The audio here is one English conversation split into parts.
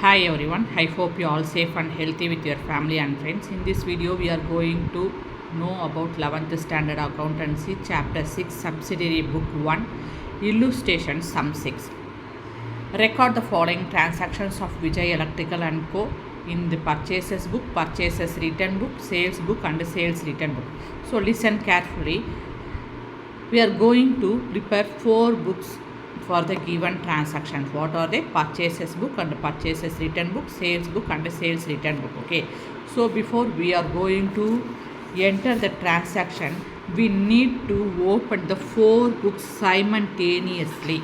Hi everyone, I hope you all safe and healthy with your family and friends. In this video, we are going to know about 11th Standard Accountancy, Chapter 6, Subsidiary Book 1, Illustration Sum 6. Record the following transactions of Vijay Electrical and Co. in the purchases book, purchases return book, sales book and sales return book. So listen carefully. We are going to prepare 4 books for the given transactions. What are they? Purchases book and purchases return book, sales book and sales return book. Okay. So before we are going to enter the transaction, we need to open the 4 books simultaneously.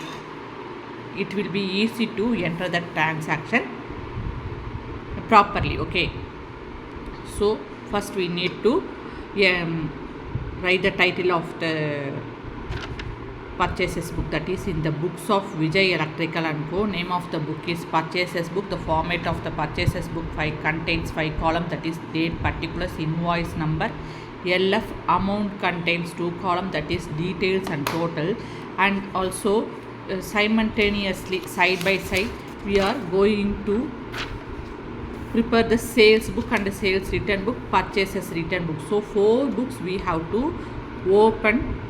It will be easy to enter the transaction properly. Okay. So first we need to write the title of the purchases book, that is in the books of Vijay Electrical and Co. Name of the book is purchases book. The format of the purchases book contains 5 columns, that is date, particulars, invoice number. LF amount contains 2 columns, that is details and total. And also simultaneously side by side we are going to prepare the sales book and the sales return book, purchases return book. So 4 books we have to open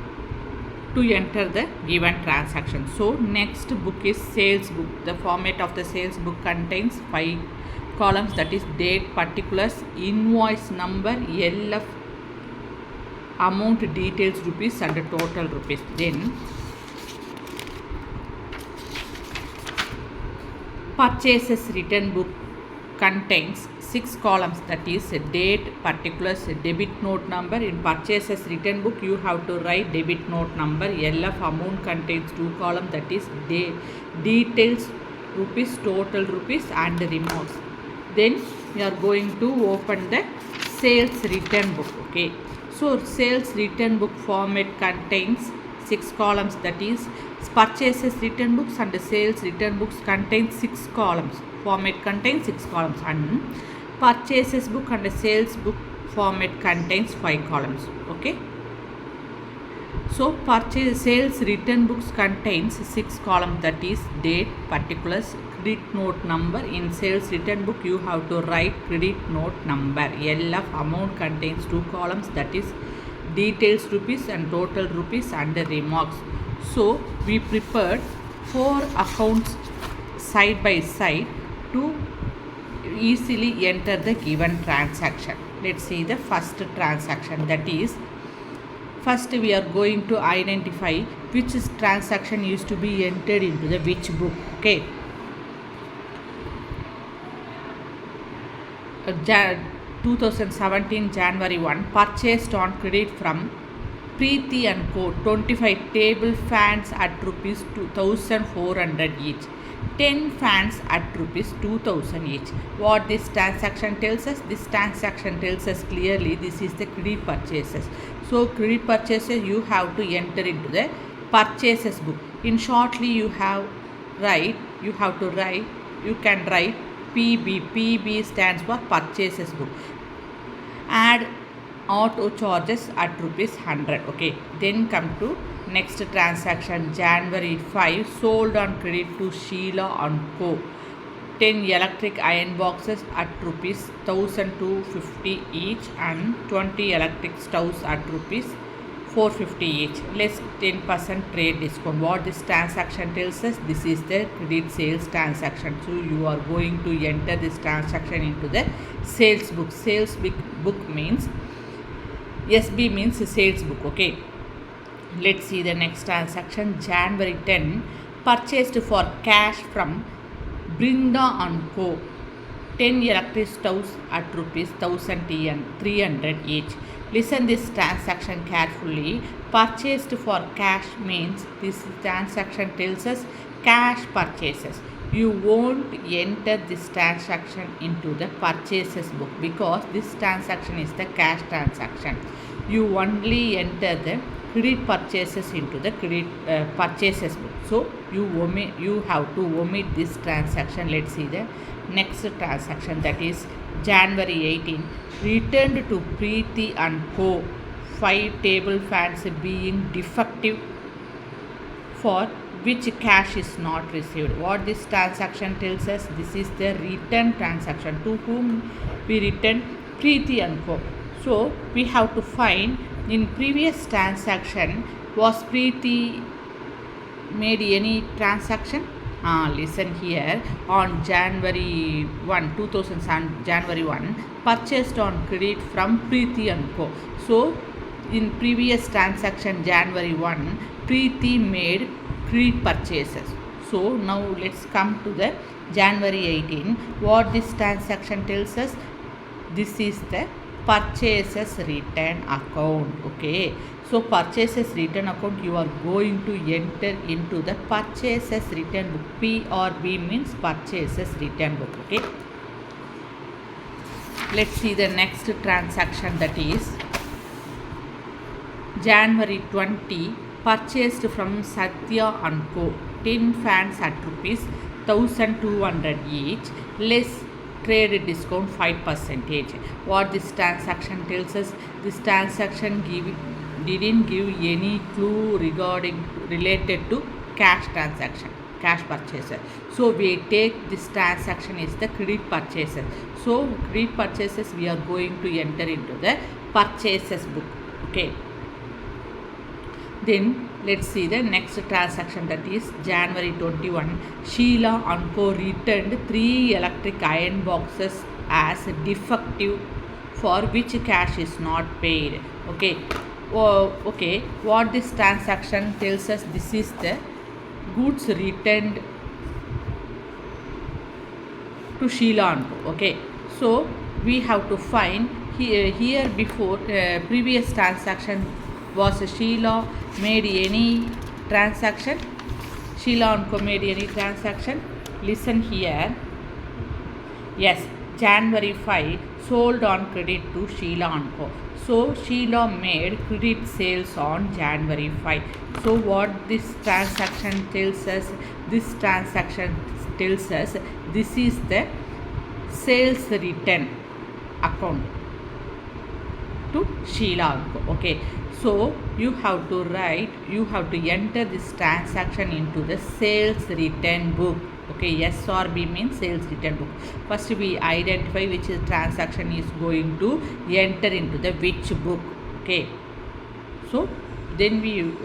to enter the given transaction. So next book is sales book. The format of the sales book contains 5 columns, that is date, particulars, invoice number, LF amount, details rupees and total rupees. Then purchases return book contains 6 columns, that is date, particulars, debit note number. In purchases return book you have to write debit note number. LF amount contains 2 columns, that is details rupees, total rupees and remarks. Then we are going to open the sales return book. Okay, so sales return book format contains 6 columns, that is purchases return books and sales return books contain 6 columns. Format contains 6 columns, and purchases book and sales book format contains 5 columns. Okay, so purchase sales return books contains 6 columns, that is date, particulars, credit note number. In sales return book you have to write credit note number. LF amount contains 2 columns, that is details rupees and total rupees and remarks. So we prepared 4 accounts side by side to easily enter the given transaction. Let's see the first transaction, that is first we are going to identify which transaction is to be entered into the which book. Okay, 2017 January 1, purchased on credit from Preeti and Co. 25 table fans at rupees 2,400 each. 10 fans at rupees 2,000 each. What this transaction tells us? This transaction tells us clearly this is the credit purchases. So credit purchases you have to enter into the purchases book. In shortly you can write PB. PB stands for purchases book. Add auto charges at rupees 100. Okay, then come to next transaction, January 5, sold on credit to Sheila and Co. 10 electric iron boxes at rupees 1,250 each and 20 electric stoves at rupees 450 each. Less 10% trade discount. What this transaction tells us? This is the credit sales transaction. So you are going to enter this transaction into the sales book. Sales book means SB means sales book. Okay, let's see the next transaction, January 10, purchased for cash from Brinda and Co. 10 electric stoves at rupees 1,300 each. Listen this transaction carefully. Purchased for cash means this transaction tells us cash purchases. You won't enter this transaction into the purchases book because this transaction is the cash transaction. You only enter the credit purchases into the credit purchases book. So you have to omit this transaction. Let's see the next transaction, that is January 18, returned to Preeti and Co. 5 table fans being defective for which cash is not received. What this transaction tells us, this is the return transaction. To whom we return? Preeti and Co. So we have to find in previous transaction, was Preeti made any transaction? Listen here. On January 1, 2007, January 1, purchased on credit from Preeti and Co. So in previous transaction January 1, Preeti made credit purchases. So now let's come to the January 18. What this transaction tells us? This is the purchases return account. Okay, so purchases return account, you are going to enter into the purchases return book. P or B means purchases return book. Okay, let's see the next transaction, that is January 20, purchased from Satya and Co. 10 fans at rupees 1200 each, less trade discount 5%. What this transaction tells us? This transaction didn't give any clue related to cash transaction, cash purchaser. So we take this transaction is the credit purchaser. So credit purchases we are going to enter into the purchases book. Okay. Then let's see the next transaction, that is January 21. Sheila and Co. returned 3 electric iron boxes as defective, for which cash is not paid. Okay. Okay. What this transaction tells us? This is the goods returned to Sheila and Co. Okay. So we have to find here before previous transaction, was Sheila made any transaction? Sheila and Co. made any transaction? Listen here. Yes, January 5, sold on credit to Sheila and Co. So Sheila made credit sales on January 5. So what this transaction tells us? This transaction tells us this is the sales return account to Sheila and Co. Okay. So you have to enter this transaction into the sales return book. Okay, S or B means sales return book. First we identify which transaction is going to enter into the which book. Okay. So then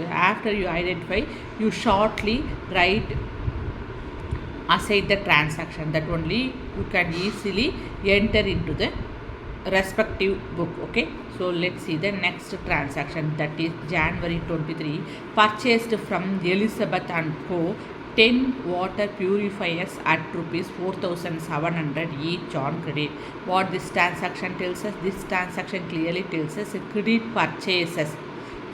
after you identify, you shortly write aside the transaction, that only you can easily enter into the respective book. Okay, so let's see the next transaction, that is January 23, purchased from Elizabeth and Co. 10 water purifiers at rupees 4,700 each on credit. What this transaction tells us? This transaction clearly tells us credit purchases.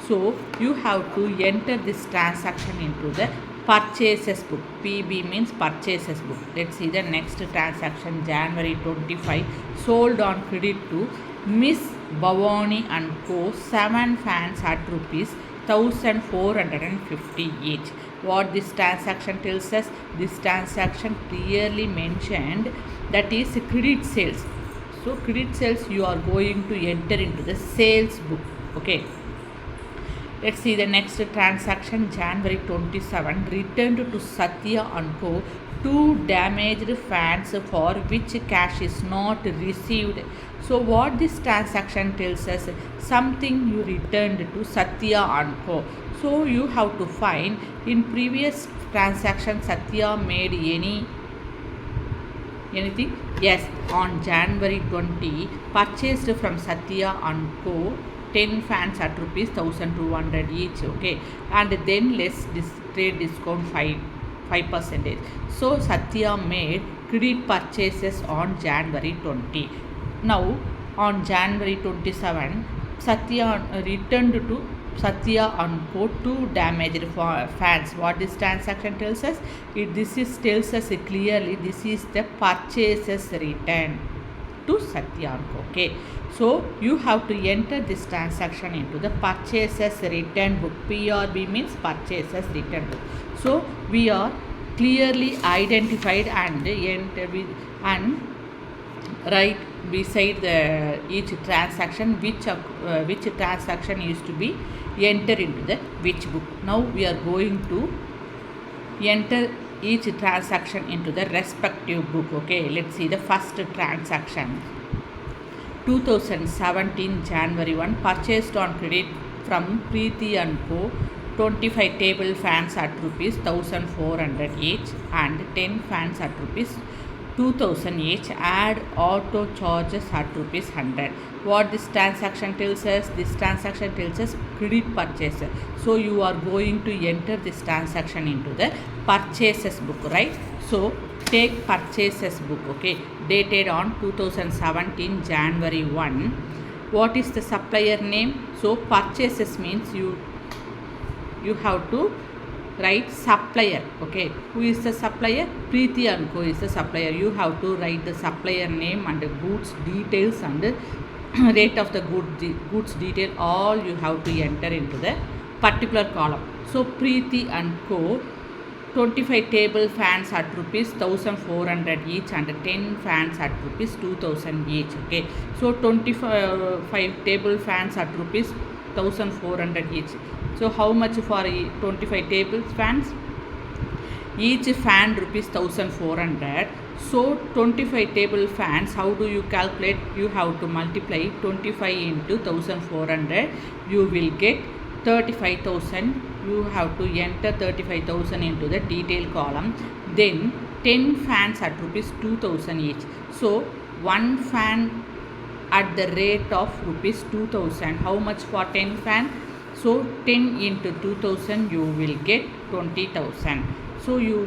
So you have to enter this transaction into the purchases book. PB means purchases book. Let's see the next transaction, January 25, sold on credit to Miss Bhavani and Co. 7 fans at rupees 1,450 each. What this transaction tells us? This transaction clearly mentioned that is credit sales. So credit sales you are going to enter into the sales book. Okay. Let's see the next transaction, January 27, returned to Satya and Co. 2 damaged fans for which cash is not received. So what this transaction tells us? Something you returned to Satya and Co. So you have to find in previous transaction Satya made anything? Yes, on January 20, purchased from Satya and Co. 10 fans at rupees 1,200 each. Okay, and then less trade discount 5%. So Satya made credit purchases on January 20. Now on January 27, Satya returned to Satya and Co. 2 damaged fans. What this transaction tells us? Tells us clearly this is the purchases return to Satya and Co. Okay. So you have to enter this transaction into the purchases return book. P or B means purchases return book. So we are clearly identified and right beside each transaction which transaction is to be entered into the which book. Now we are going to enter each transaction into the respective book. Okay, let's see the first transaction. 2017 January 1, purchased on credit from Preeti and Co. 25 table fans at rupees 1400 each and 10 fans at rupees 2000 each. Add auto charges at rupees 100. What this transaction tells us? This transaction tells us credit purchase. So you are going to enter this transaction into the purchases book, right? So take purchases book, okay, dated on 2017 January 1. What is the supplier name? So purchases means you have to write supplier, okay. Who is the supplier? Preeti and Co is the supplier. You have to write the supplier name and the goods details and the rate of the goods detail, all you have to enter into the particular column. So Preeti and Co. 25 table fans at rupees 1400 each and 10 fans at rupees 2000 each, okay. So 25 table fans at rupees 1400 each. So how much for 25 table fans? Each fan rupees 1400. So 25 table fans, how do you calculate? You have to multiply 25 into 1400. You will get 35,000. You have to enter 35,000 into the detail column. Then 10 fans at rupees 2000 each. So one fan at the rate of rupees 2000. How much for 10 fan? So 10 into 2000 you will get 20,000. So you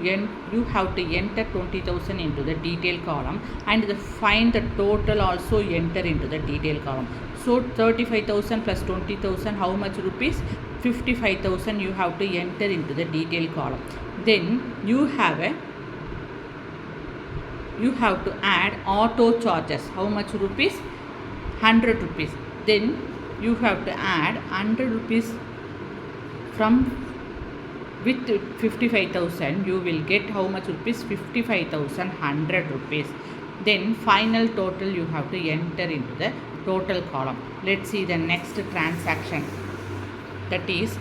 have to enter 20,000 into the detail column and find the total also enter into the detail column. So 35,000 plus 20,000, how much rupees? 55,000 you have to enter into the detail column. Then you have to add auto charges. How much rupees? 100 rupees. Then you have to add 100 rupees from with 55,000 you will get how much rupees? 55,100 rupees. Then final total you have to enter into the total column. Let's see the next transaction, that is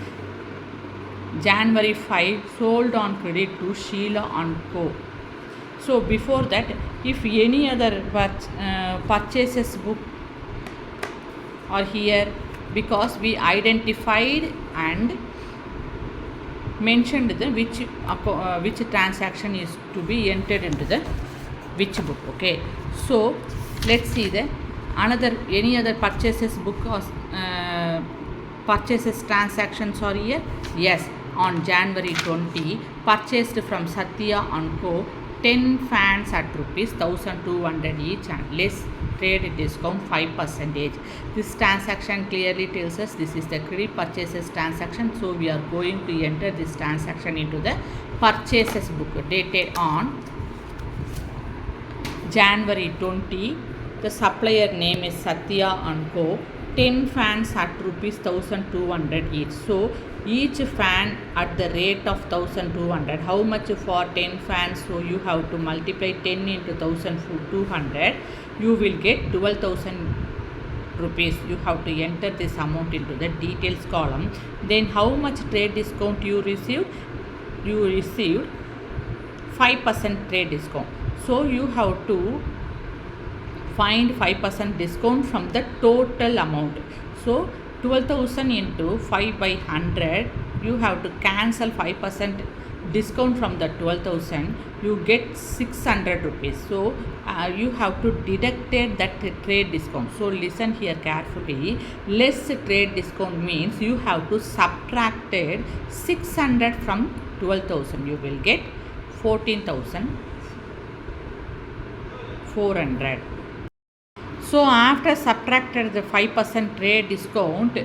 January 5, sold on credit to Sheila and Co. So before that, if any other purchases book are here, because we identified and mentioned the which transaction is to be entered into the which book, okay. So let's see the any other purchases book or purchases transactions are here. Yes, on January 20, purchased from Satya and Co. 10 fans at rupees 1200 each and less trade discount 5%. This transaction clearly tells us this is the credit purchases transaction. So we are going to enter this transaction into the purchases book dated on January 20. The supplier name is Satya and Co. 10 fans at rupees 1200 each. So each fan at the rate of 1200. How much for 10 fans? So you have to multiply 10 into 1200. You will get 12,000 rupees. You have to enter this amount into the details column. Then how much trade discount you received? You received 5% trade discount. So you have to find 5% discount from the total amount. So 12,000 into 5 by 100, you have to cancel 5% discount from the 12,000. You get 600 rupees. So you have to deduct that trade discount. So listen here carefully. Less trade discount means you have to subtract 600 from 12,000. You will get 14,400. So after subtracted the 5% trade discount,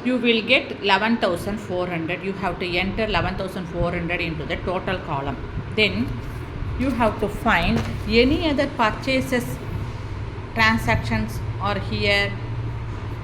you will get 11,400. You have to enter 11,400 into the total column. Then you have to find any other purchases transactions are here.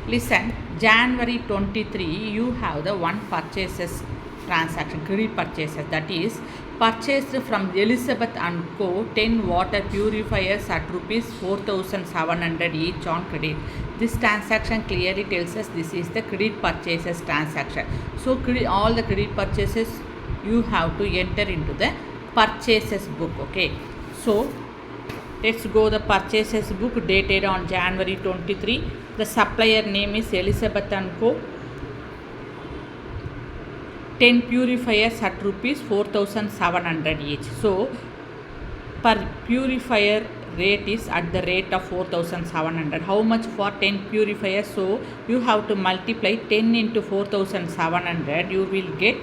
Listen, January 23, you have the one purchases transaction, credit purchases, that is purchased from Elizabeth and Co. 10 water purifiers at rupees 4,700 each on credit. This transaction clearly tells us this is the credit purchases transaction. So all the credit purchases you have to enter into the purchases book. Okay, so let's go the purchases book dated on January 23. The supplier name is Elizabeth & Co. 10 purifiers at rupees 4,700 each. So per purifier rate is at the rate of 4,700. How much for 10 purifiers? So you have to multiply 10 into 4,700. You will get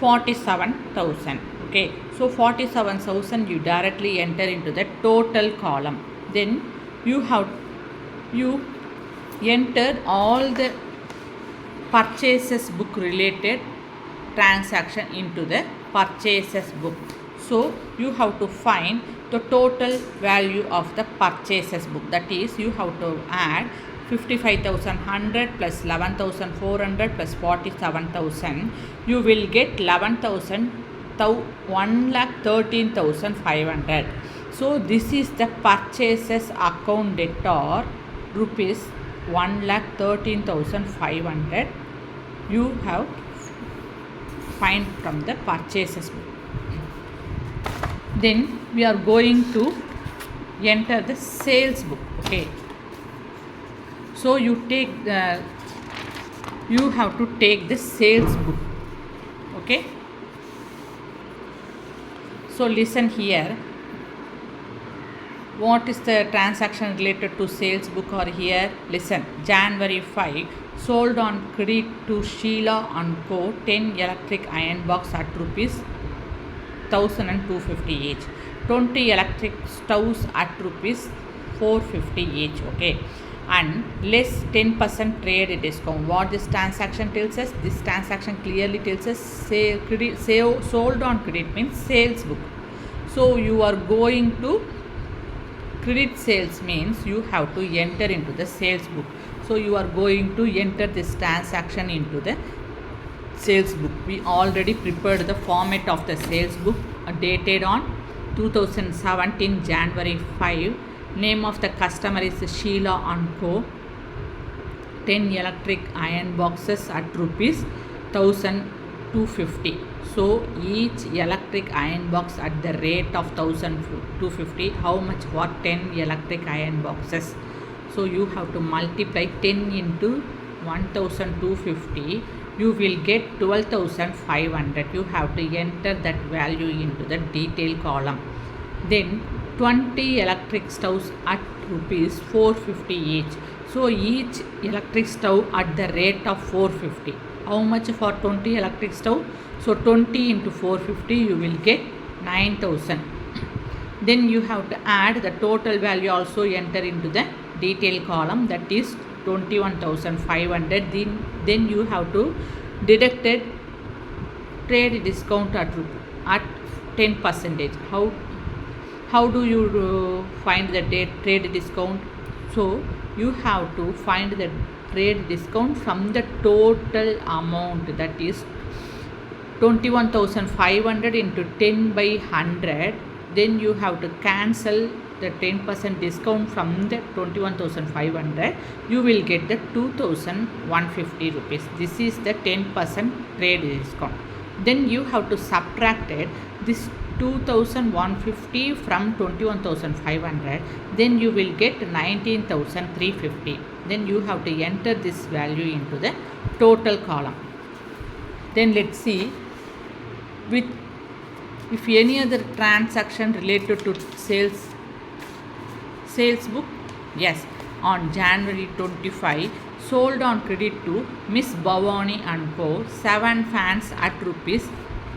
47,000. Okay, so 47,000 you directly enter into the total column. Then you entered all the purchases book related transaction into the purchases book. So you have to find the total value of the purchases book. That is, you have to add 55,100 plus 11,400 plus 47,000. You will get 1,13,500. So this is the purchases account debtor rupees 1,13,500. You have find from the purchases book. Then we are going to enter the sales book. Okay, so you have to take the sales book. Okay, so listen here, what is the transaction related to sales book or here? Listen, January 5, sold on credit to Sheila & Co. 10 electric iron box at rupees 1,250 each. 20 electric stoves at rupees 450 each. Okay, and less 10% trade discount. What this transaction tells us? This transaction clearly tells us sold on credit means sales book. So you are going to credit sales means you have to enter into the sales book. So you are going to enter this transaction into the sales book. We already prepared the format of the sales book dated on 2017 January 5. Name of the customer is Sheila & Co. 10 electric iron boxes at rupees 1,250. So each electric iron box at the rate of 1,250. How much for 10 electric iron boxes? So you have to multiply 10 into 1,250. You will get 12,500. You have to enter that value into the detail column. Then 20 electric stoves at rupees 450 each. So each electric stove at the rate of 450. How much for 20 electric stove? So 20 into 450 you will get 9,000. Then you have to add the total value, also enter into the detail column, that is 21,500. Then you have to deduct trade discount at 10%. How do you find the trade discount? So you have to find the trade discount from the total amount, that is 21,500 into 10 by 100. Then you have to cancel the 10% discount from the 21,500. You will get the 2,150 rupees. This is the 10% trade discount. Then you have to subtract this 2,150 from 21,500. Then you will get 19,350. Then you have to enter this value into the total column. Then let's see if any other transaction related to sales book. Yes, on January 25, sold on credit to Miss Bhavani & Co. 7 fans at rupees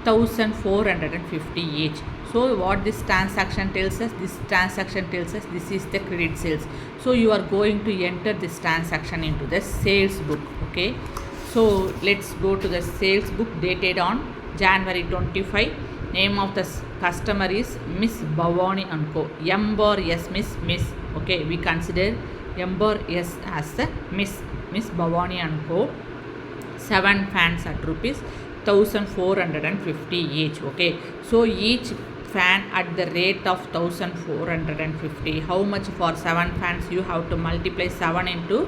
1,450 each. So what this transaction tells us? This transaction tells us this is the credit sales. So you are going to enter this transaction into the sales book. Okay, so let's go to the sales book dated on January 25. Name of the customer is Miss Bhavani & Co. M bar S Miss. Okay, we consider M bar S as the Miss Bhavani & Co. 7 fans at rupees 1,450 each. Okay, so each fan at the rate of 1,450. How much for 7 fans? You have to multiply 7 into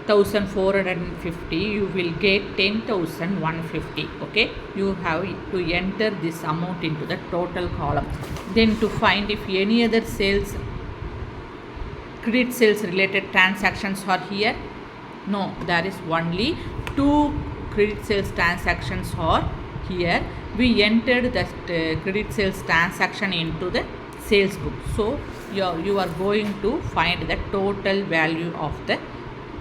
1450, you will get 10,150. Okay, you have to enter this amount into the total column. Then to find if any other sales, credit sales related transactions are here. No, there is only 2 credit sales transactions are here. We entered the credit sales transaction into the sales book. So you are going to find the total value of the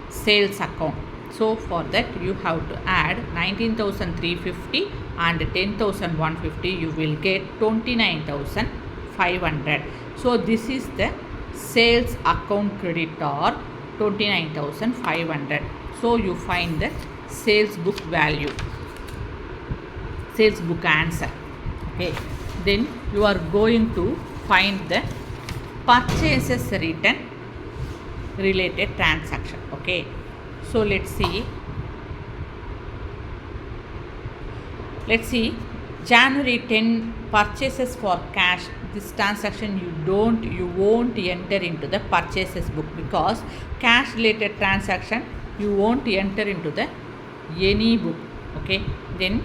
sales account. So for that you have to add 19,350 and 10,150. You will get 29,500. So this is the sales account creditor, 29,500. So you find the sales book value, sales book answer. Okay, then you are going to find the purchases written related transaction. Okay, so let's see January 10 purchases for cash. This transaction you won't enter into the purchases book, because cash related transaction you won't enter into the any book. Okay, then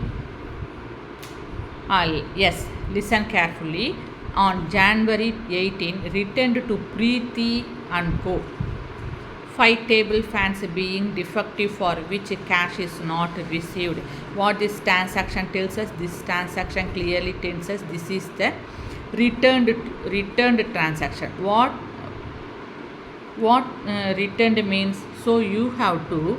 yes, listen carefully. On January 18, returned to Preeti and Co. 5 table fans being defective, for which cash is not received. What this transaction tells us? This transaction clearly tells us this is the returned transaction. What returned means? So you have to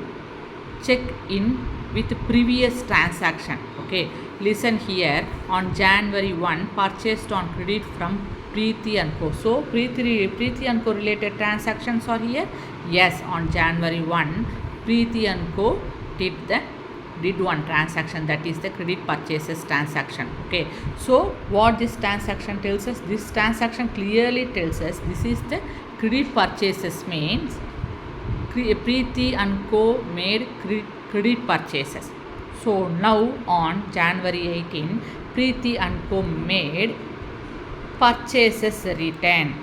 check in with previous transaction. Okay, listen here. On January 1, purchased on credit from Preeti and Co. So Preeti and Co related transactions are here. Yes, on January 1, Preeti and Co did one transaction, that is the credit purchases transaction. Okay, so what this transaction tells us? This transaction clearly tells us this is the credit purchases, means Preeti and Co made credit purchases. So now on January 18, Preeti and Co made purchases return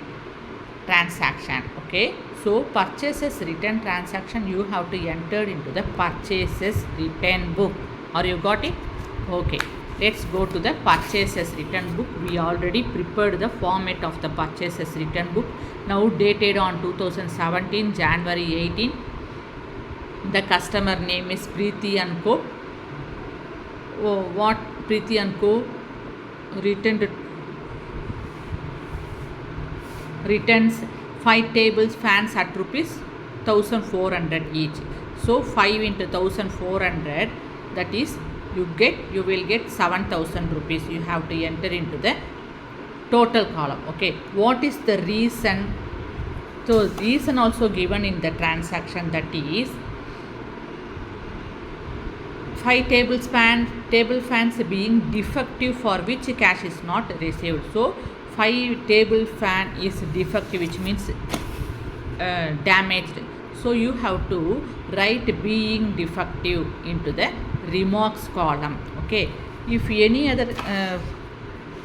transaction. Okay, so purchases return transaction you have to enter into the purchases return book. Are you got it? Okay, let's go to the purchases return book. We already prepared the format of the purchases return book. Now dated on 2017 January 18. The customer name is Preeti and Co. Oh, what Preeti and Co returns 5 tables fans at rupees 1,400 each. So 5 into 1,400, that is you will get 7,000 rupees. You have to enter into the total column. Okay, what is the reason? So reason also given in the transaction, that is 5 table fans being defective, for which cash is not received. So 5 table fan is defective, which means damaged. So you have to write being defective into the remarks column. Okay, if any other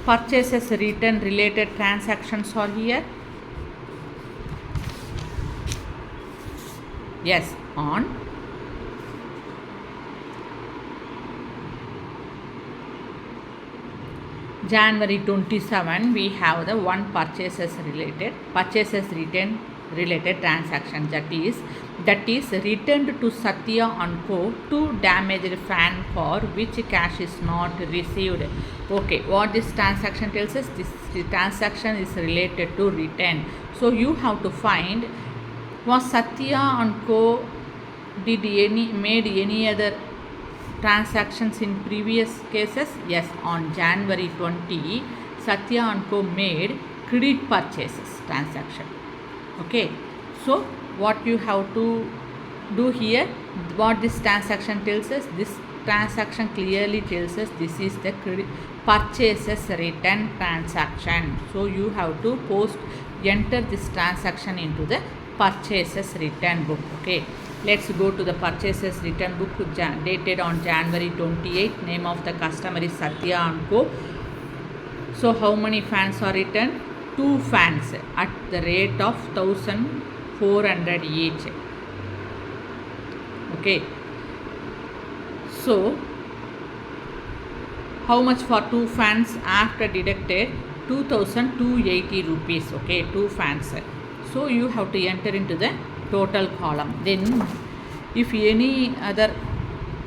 purchases return related transactions are here. Yes, on January 27, we have the one purchases return related transaction, that is returned to Satya and Co. 2 damaged fan, for which cash is not received. Okay, what this transaction tells us? This transaction is related to return. So you have to find, was Satya and Co. made any other transactions in previous cases? Yes, on January 20, Satya and Co made credit purchases transaction. Okay, so what you have to do here, what this transaction tells us? This transaction clearly tells us this is the credit purchases return transaction. So you have to enter this transaction into the purchases return book. Okay, let's go to the purchases return book dated on January 28. Name of the customer is Satya and Co. So how many fans are returned? 2 fans at the rate of 1,400 each. Okay, so how much for 2 fans after deducted? 2280 rupees. Okay, 2 fans. So you have to enter into the total column. Then if any other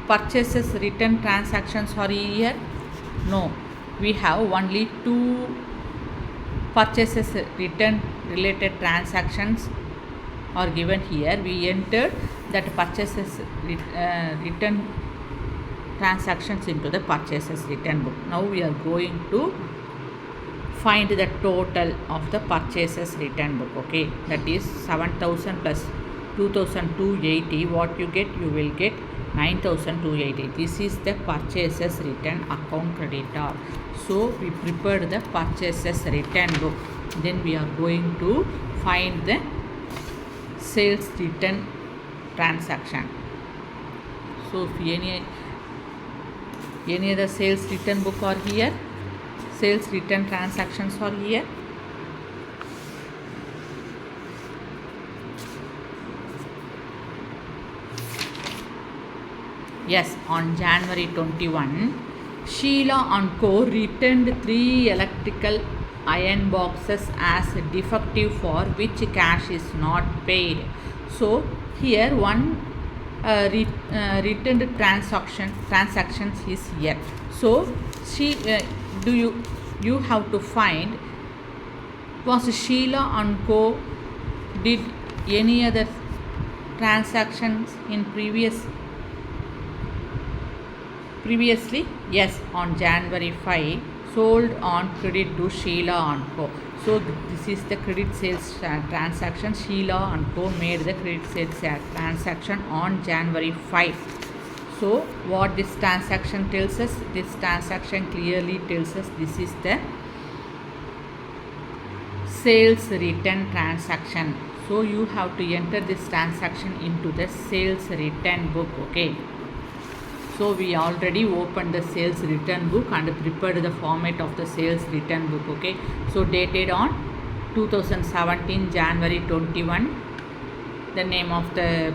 purchases return transactions are here, no, we have only 2 purchases return related transactions are given here. We entered that purchases return transactions into the purchases return book. Now we are going to find the total of the purchases return book. Okay, that is 7000 plus 2280. What you get? You will get 9280. This is the purchases return account creditor. So we prepared the purchases return book. Then we are going to find the sales return transaction. So if any other sales return book are here, sales return transactions are here. Yes, on January 21, Sheila and Co. returned 3 electrical iron boxes as defective for which cash is not paid. So here one returned transactions is here. So you have to find, was Sheila and Co. did any other transactions in previously? Yes, on January 5, sold on credit to Sheila and Co. So this is the credit sales transaction. Sheila and Co. made the credit sales transaction on January 5. So what this transaction tells us? This transaction clearly tells us this is the sales return transaction. So you have to enter this transaction into the sales return book. Okay, so we already opened the sales return book and prepared the format of the sales return book. Okay, so dated on 2017 January 21. The name of the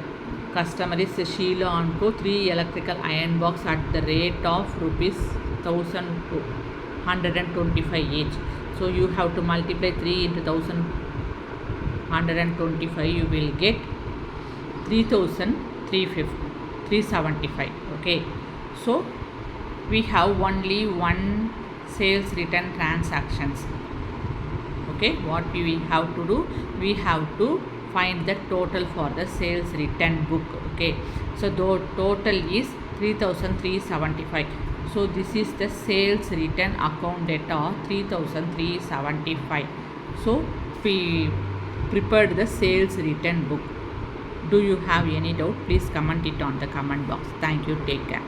customer is Sheila and Co. 3 electrical iron box at the rate of rupees 1125 each. So you have to multiply 3 into 1125. You will get 3375. Okay, so we have only one sales return transactions. Okay, what we have to do? We have to find the total for the sales return book. Okay, so the total is 3375. So this is the sales return account data 3375. So we prepared the sales return book. Do you have any doubt? Please comment it on the comment box. Thank you. Take care.